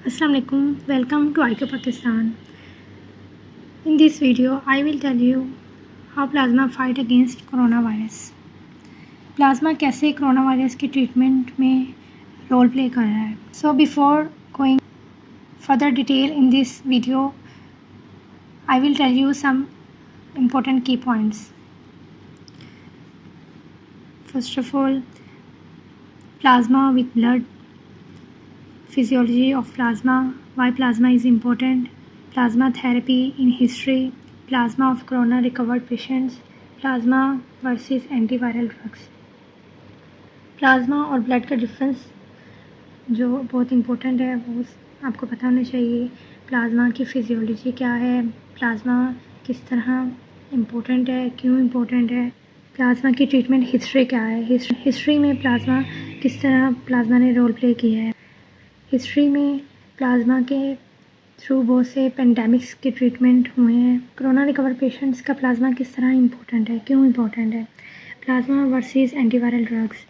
Assalamu alaikum. Welcome to IQ Pakistan. In this video, I will tell you how plasma fight against coronavirus. Plasma कैसे corona virus की treatment में role play कर रहा है. So before going further detail in this video, I will tell you some important key points. First of all, plasma with blood, physiology of plasma, why plasma is important, plasma therapy in history, plasma of corona recovered patients, plasma versus antiviral drugs. Plasma और blood का difference जो बहुत important है वो आपको पता होना चाहिए. प्लाज्मा की फिजियोलॉजी क्या है, प्लाज्मा किस तरह इम्पोर्टेंट है, क्यों इम्पोर्टेंट है, प्लाज्मा की ट्रीटमेंट हिस्ट्री क्या है, हिस्ट्री में प्लाज्मा किस तरह प्लाज्मा ने रोल प्ले किया है. हिस्ट्री में प्लाज्मा के थ्रू बहुत से पेंडेमिक्स के ट्रीटमेंट हुए हैं. कोरोना रिकवर पेशेंट्स का प्लाज्मा किस तरह इम्पोर्टेंट है, क्यों इम्पोर्टेंट है, plasma versus antiviral drugs.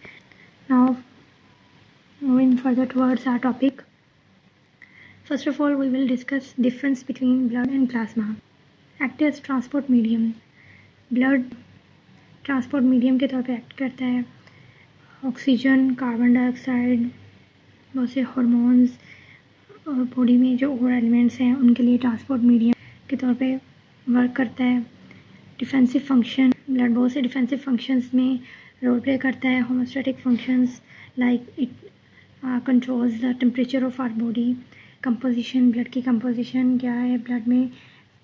Now moving further towards our topic. First of all, we will discuss difference between blood and plasma. Act as transport medium. Blood transport medium के तौर पे act करता है. Oxygen, carbon dioxide, बहुत से hormones और body में जो और एलिमेंट्स हैं उनके लिए ट्रांसपोर्ट मीडियम के तौर पे वर्क करता है. डिफेंसिव फंक्शन, ब्लड बहुत से डिफेंसिव फंक्शंस में रोल प्ले करता है. Homeostatic functions like it controls the temperature of our body. Composition, blood की कंपोजिशन क्या है, ब्लड में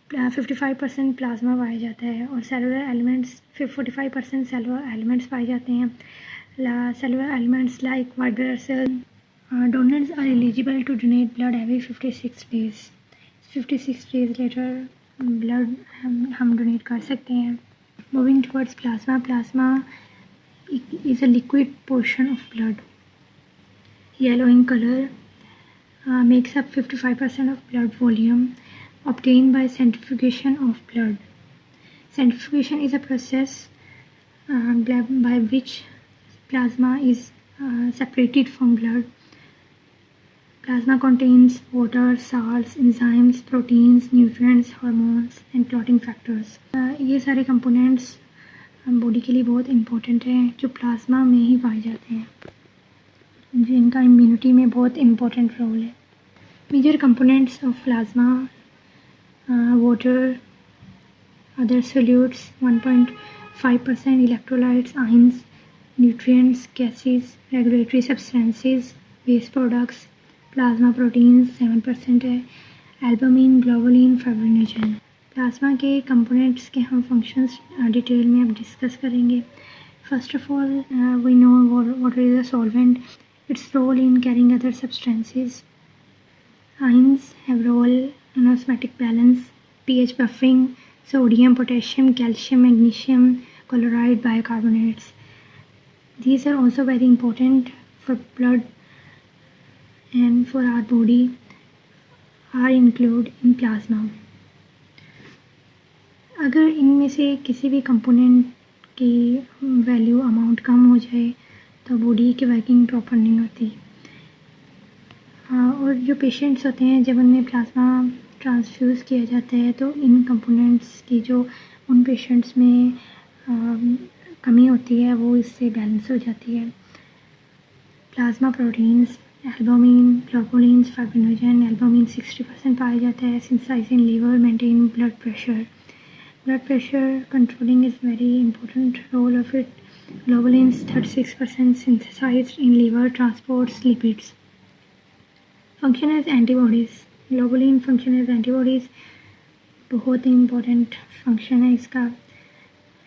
55% प्लाज्मा पाया जाता है और सेलुलर एलिमेंट्स 45% सेलुलर एलिमेंट्स पाए जाते हैं. Cellular elements like white blood cell. Donors are eligible to donate blood every 56 days. 56 days later blood हम donate कर सकते हैं. Moving towards plasma. Plasma is a liquid portion of blood. Yellow in color, makes up 55% of blood volume, obtained by centrifugation of blood. Centrifugation is a process by which plasma is separated from blood. Plasma contains water, salts, enzymes, proteins, nutrients, hormones and clotting factors. ये सारे components body के लिए बहुत important हैं जो plasma में ही पाए जाते हैं, जिनका इम्यूनिटी में बहुत इम्पोर्टेंट रोल है. Major components of plasma: water, other solutes 1.5%, electrolytes, ions, nutrients, gases, regulatory substances, waste products. Plasma proteins 7% है. Albumin, globulin, fibrinogen. प्लाज्मा के कंपोनेंट्स के हम फंक्शंस डिटेल में अब डिस्कस करेंगे. First of all we know water is a solvent. Its role in carrying other substances. Ions have role in osmotic balance, pH buffering, sodium, potassium, calcium, magnesium, chloride, bicarbonates. These are also very important for blood and for our body are included in plasma. अगर इनमें से किसी भी component की value amount कम हो जाए तो body की वर्किंग प्रॉपर नहीं होती. और जो पेशेंट्स होते हैं जब उनमें प्लाज्मा ट्रांसफ्यूज़ किया जाता है तो इन कंपोनेंट्स की जो उन पेशेंट्स में कमी होती है वो इससे बैलेंस हो जाती है. Plasma proteins: albumin, globulins, fibrinogen. Albumin 60% पाया जाता है. Synthesised in liver, maintain blood pressure. Blood pressure controlling is very important role of it. Globulins 36% synthesised in liver, transports lipids. Function as antibodies. Globulin function as antibodies, बहुत ही important function है इसका.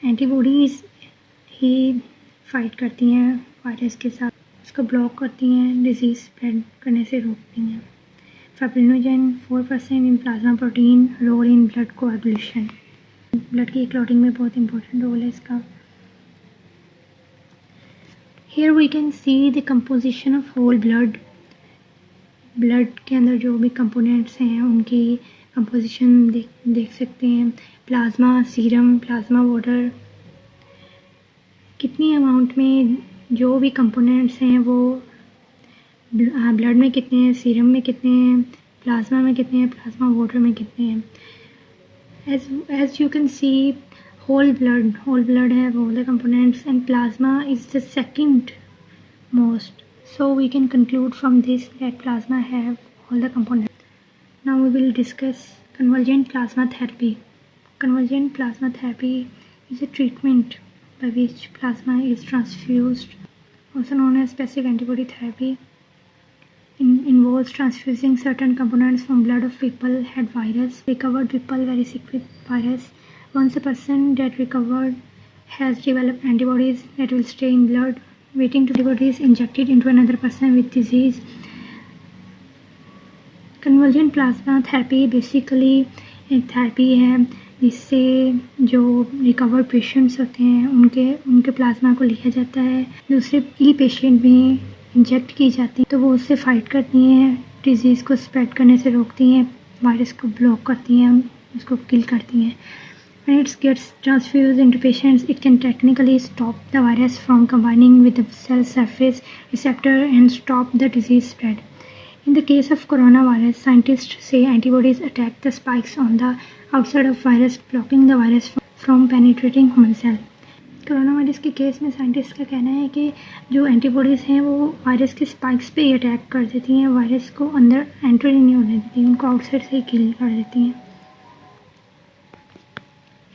Antibodies ही fight करती हैं virus के साथ, उसको block करती हैं, डिजीज़ स्प्रेड करने से रोकती हैं. Fibrinogen 4% in plasma protein, role in blood coagulation. Blood की क्लॉटिंग में बहुत इंपॉर्टेंट रोल है इसका. Here we can see the composition of whole blood. Blood के अंदर जो भी कंपोनेंट्स हैं उनकी कंपोजिशन देख सकते हैं. प्लाज्मा, सीरम, प्लाज्मा वाटर, कितनी अमाउंट में जो भी कंपोनेंट्स हैं वो ब्लड में कितने हैं, सीरम में कितने हैं, प्लाज्मा में कितने हैं, प्लाज्मा वाटर में कितने हैं. As you can see, whole blood have all the components, and plasma is the second most. So we can conclude from this that plasma have all the components. Now we will discuss convergent plasma therapy. Convergent plasma therapy is a treatment by which plasma is transfused, also known as passive antibody therapy. Involves transfusing certain components from blood of people had virus. Recovered people very sick with virus. Once a person that recovered has developed antibodies that will stay in blood, waiting to antibodies injected into another person with disease. Convergent plasma therapy basically एक therapy है जिससे जो recovered patients होते हैं उनके plasma को लिया जाता है, दूसरे इल पेशेंट में इंजेक्ट की जाती है, तो वो उससे फाइट करती हैं, डिजीज़ को स्प्रेड करने से रोकती हैं, वायरस को ब्लॉक करती हैं, उसको किल करती हैं. When it gets transfused into patients, it can technically stop the virus from combining with the cell surface receptor and stop the disease spread. In the case of coronavirus, scientists say antibodies attack the spikes on the outside of virus, blocking the virus from penetrating human cell. Corona virus के case में scientist का कहना है कि जो antibodies हैं वो virus के स्पाइक्स पे ही अटैक कर देती हैं, वायरस को अंदर एंटर ही नहीं होने देती, उनको आउटसाइड से ही किल कर देती हैं.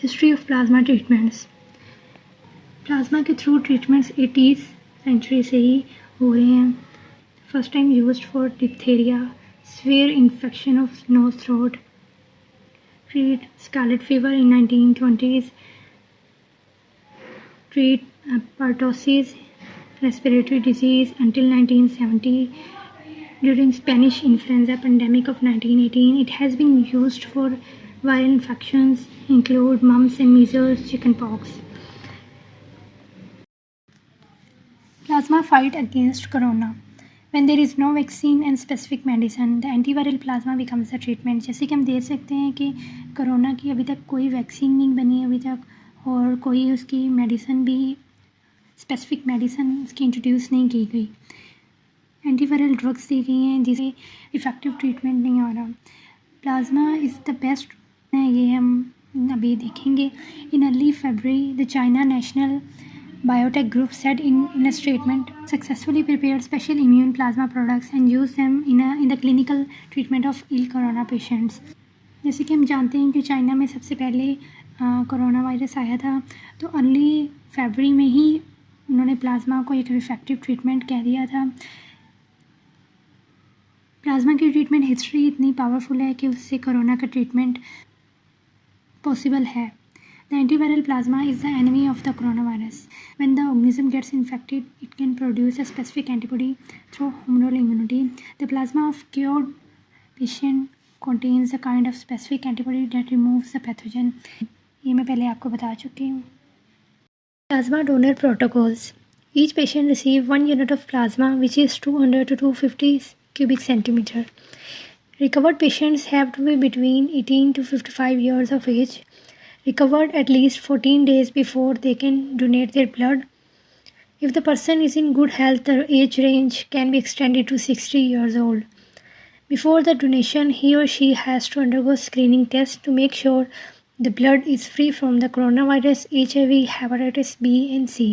History of plasma treatments. Plasma के थ्रू ट्रीटमेंट्स 80s सेंचुरी से ही हो रहे हैं. First time used for diphtheria, severe infection of nose throat, treat scarlet fever in 1920s, treat pertussis, respiratory disease until 1970. During Spanish influenza pandemic of 1918, it has been used for viral infections include mumps and measles, chickenpox. Plasma fight against corona. When there is no vaccine and specific medicine, the antiviral plasma becomes the treatment. जैसे कि हम देख सकते हैं कि corona की अभी तक कोई वैक्सीन नहीं बनी अभी तक, और कोई उसकी मेडिसिन भी स्पेसिफिक मेडिसिन उसकी इंट्रोड्यूस नहीं की गई. एंटीवायरल ड्रग्स दी गई हैं जिसे इफ़ेक्टिव ट्रीटमेंट नहीं आ रहा. प्लाज्मा इज़ द बेस्ट है, ये हम अभी देखेंगे. In early February the China national biotech group said in a statement, successfully prepared special immune plasma products and used them in the clinical treatment of ill corona patients. जैसे कि हम जानते हैं कि चाइना में सबसे पहले कोरोना वायरस आया था, तो अर्ली फरवरी में ही उन्होंने प्लाज्मा को एक इफेक्टिव ट्रीटमेंट कह दिया था. प्लाज्मा की ट्रीटमेंट हिस्ट्री इतनी पावरफुल है कि उससे कोरोना का ट्रीटमेंट पॉसिबल है. The antiviral plasma is the enemy of the coronavirus. When the organism gets infected, it can produce a specific antibody through humoral immunity. The plasma of cured patient contains a kind of specific antibody that removes the pathogen. ये मैं पहले आपको बता चुकी हूँ. Plasma donor protocols. Each patient receives 1 unit of plasma, which is 200 to 250 cubic centimeter. Recovered patients have to be between 18 to 55 years of age. Recovered at least 14 days before they can donate their blood. If the person is in good health, the age range can be extended to 60 years old. Before the donation, he or she has to undergo screening tests to make sure the blood is free from the coronavirus, HIV, hepatitis B and C.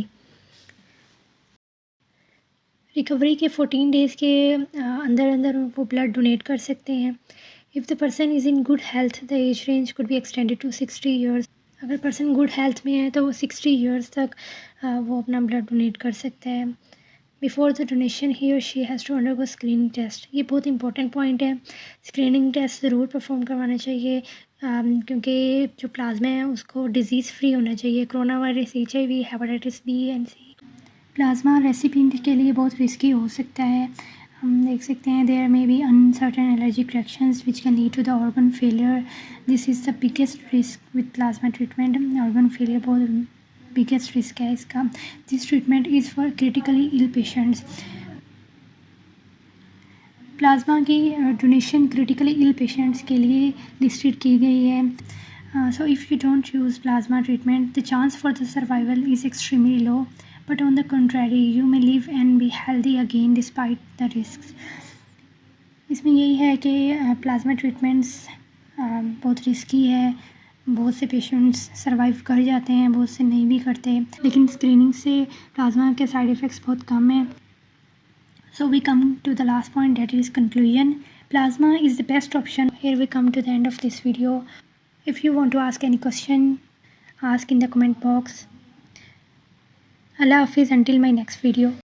Recovery के 14 days के अंदर वो blood donate कर सकते हैं. If the person is in good health, the age range could be extended to 60 years. अगर person good health में है तो वो 60 years तक वो अपना ब्लड डोनेट कर सकता है. बिफोर द डोनेशन ही और she has to undergo screening test. ये बहुत इंपॉर्टेंट पॉइंट है. स्क्रीनिंग टेस्ट ज़रूर परफॉर्म करवाना चाहिए क्योंकि जो प्लाज्मा है उसको डिज़ीज़ फ्री होना चाहिए. Corona virus, HIV, hepatitis B and C. Plasma recipient के लिए बहुत रिस्की हो सकता है. हम देख सकते हैं there may be uncertain allergic reactions which can lead to the organ failure. This is the biggest risk with plasma treatment. Organ failure बहुत बिगेस्ट रिस्क है इसका. This treatment is for critically ill patients. Plasma की donation critically ill patients के लिए listed की गई है. So if you don't use plasma treatment, the chance for the survival is extremely low. but on the contrary, you may live and be healthy again despite the risks. इसमें यही है कि plasma treatments बहुत risky है, बहुत से patients survive कर जाते हैं, बहुत से नहीं भी करते, लेकिन स्क्रीनिंग से प्लाज्मा के साइड इफ़ेक्ट्स बहुत कम हैं. So we come to the last point, that is conclusion. Plasma is the best option. Here we come to the end of this video. If you want to ask any question, ask in the comment box. Allah Hafiz until my next video.